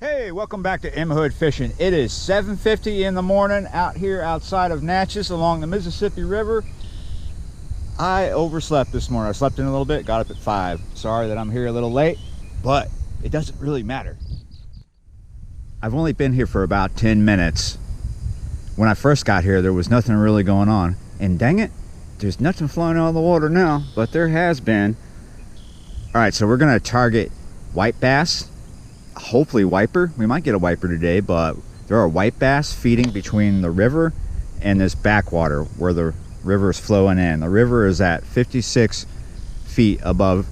Hey, welcome back to M Hood Fishing. It is 7:50 in the morning out here outside of Natchez along the Mississippi River. I overslept this morning. I slept in a little bit, got up at 5. Sorry that I'm here a little late, but it doesn't really matter. I've only been here for about 10 minutes. When I first got here, there was nothing really going on. And dang it, there's nothing flowing out of the water now, but there has been. All right, so we're gonna target white bass. Hopefully wiper. We might get a wiper today, but there are white bass feeding between the river and this backwater where the river is flowing in. The river is at 56 feet above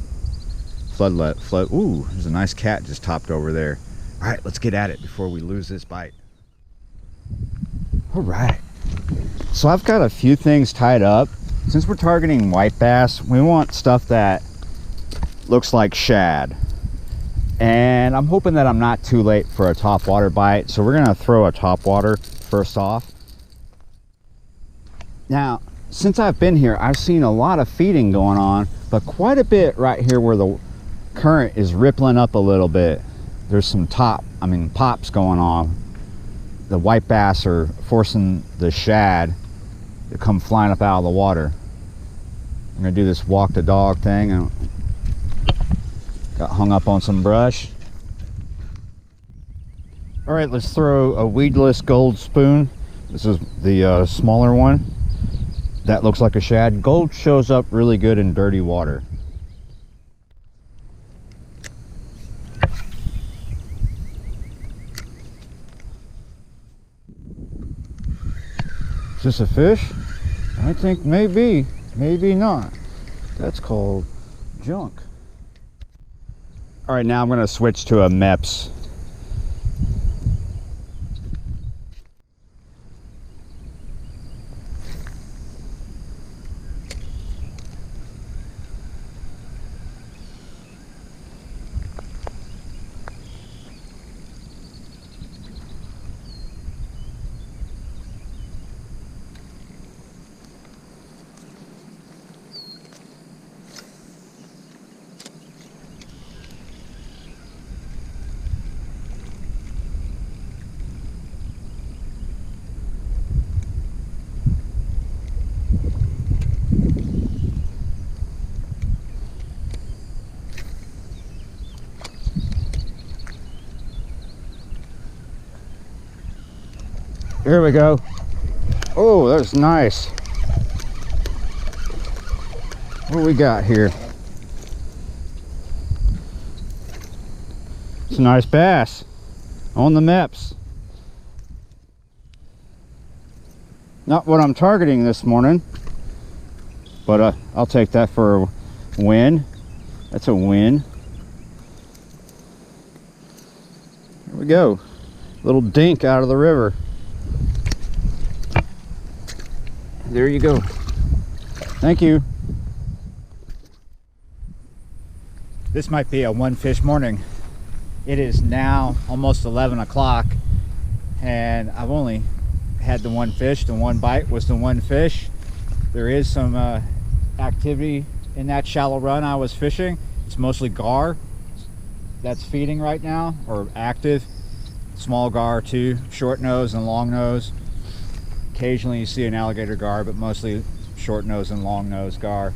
flood. Ooh, there's a nice cat just topped over there. All right, let's get at it before we lose this bite. All right, so I've got a few things tied up. Since we're targeting white bass, we want stuff that looks like shad. And I'm hoping that I'm not too late for a topwater bite, so we're gonna throw a topwater first off. Now, since I've been here, I've seen a lot of feeding going on, but quite a bit right here where the current is rippling up a little bit. There's some pops going on. The white bass are forcing the shad to come flying up out of the water. I'm gonna do this walk the dog thing. And got hung up on some brush. All right, let's throw a weedless gold spoon. This is the smaller one. That looks like a shad. Gold shows up really good in dirty water. Is this a fish? I think maybe, maybe not. That's called junk. All right, now I'm going to switch to a MEPS. Here we go. Oh, that's nice. What do we got here? It's a nice bass on the MEPS. Not what I'm targeting this morning, but I'll take that for a win. That's a win. Here we go. Little dink out of the river. There you go. Thank you. This might be a one fish morning. It is now almost 11 o'clock and I've only had the one fish. The one bite was the one fish. There is some activity in that shallow run I was fishing. It's mostly gar that's feeding right now, or active. Small gar too, short nose and long nose. Occasionally you see an alligator gar, but mostly short nose and long nose gar.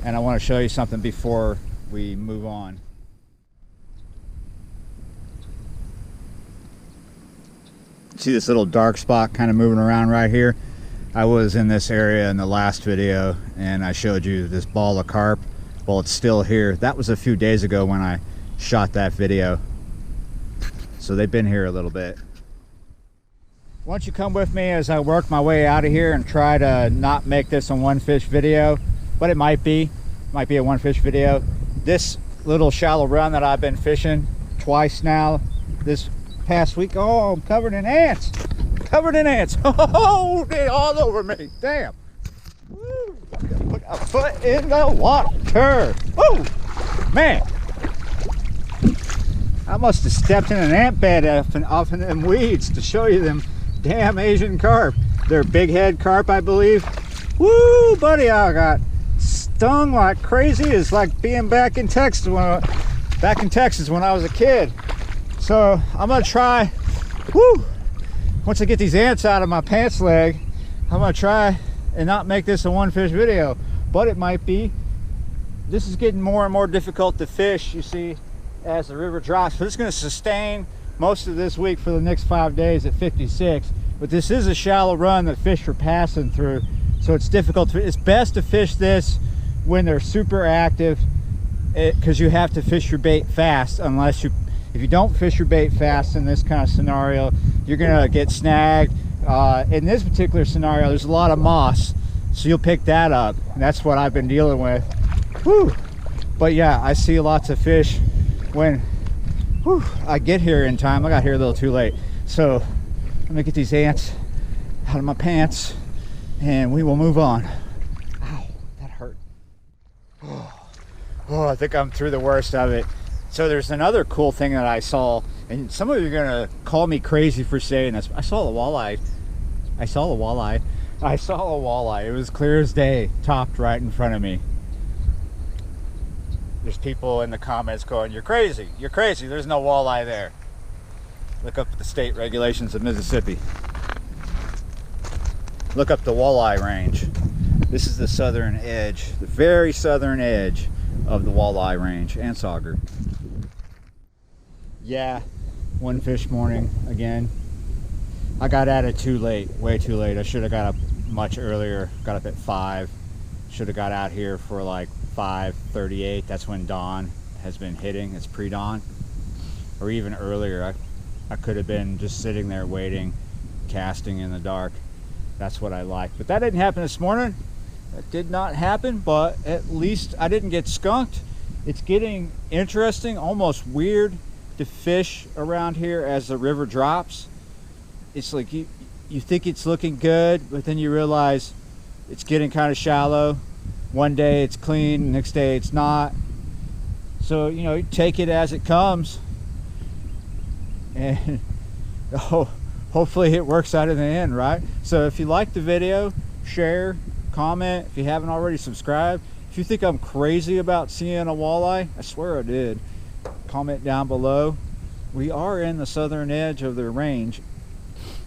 And I want to show you something before we move on. See this little dark spot kind of moving around right here? I was in this area in the last video and I showed you this ball of carp. Well, it's still here. That was a few days ago when I shot that video. So they've been here a little bit. Why don't you come with me as I work my way out of here and try to not make this a one fish video, but it might be a one fish video. This little shallow run that I've been fishing twice now this past week. Oh, I'm covered in ants. Covered in ants. Oh, they're all over me. Damn. Woo. Put a foot in the water. Woo, man. I must have stepped in an ant bed off in them weeds to show you them damn Asian carp. They're big head carp, I believe. Woo, buddy, I got stung like crazy. It's like being back in Texas when I was a kid. So I'm gonna try, whoo, once I get these ants out of my pants leg, I'm gonna try and not make this a one fish video, but it might be. This is getting more and more difficult to fish, you see, as the river drops, but it's gonna sustain most of this week for the next 5 days at 56. But this is a shallow run that fish are passing through, so it's difficult. It's best to fish this when they're super active, because you have to fish your bait fast. If you don't fish your bait fast in this kind of scenario, you're gonna get snagged. In this particular scenario, there's a lot of moss, so you'll pick that up, and that's what I've been dealing with. Whew. But yeah, I see lots of fish when I get here in time. I got here a little too late, so let me get these ants out of my pants and we will move on. Ow, that hurt. Oh, I think I'm through the worst of it. So there's another cool thing that I saw, and some of you are gonna call me crazy for saying this. I saw a walleye. I saw a walleye. It was clear as day, topped right in front of me. There's people in the comments going, you're crazy, there's no walleye there. Look up the state regulations of Mississippi. Look up the walleye range. This is the southern edge, the very southern edge of the walleye range and sauger. Yeah, one fish morning again. I got at it too late, way too late. I should have got up much earlier, got up at 5. Should have got out here for like 5:38. That's when dawn has been hitting. It's pre-dawn, or even earlier. I could have been just sitting there waiting, casting in the dark. That's what I like. But that didn't happen this morning. That did not happen, but at least I didn't get skunked. It's getting interesting, almost weird to fish around here as the river drops. It's like you think it's looking good, but then you realize it's getting kind of shallow. One day it's clean, next day it's not. So, you know, you take it as it comes. And hopefully it works out in the end, right? So if you like the video, share, comment. If you haven't already, subscribe. If you think I'm crazy about seeing a walleye, I swear I did, comment down below. We are in the southern edge of the range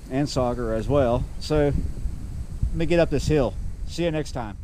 and sauger as well. So let me get up this hill. See you next time.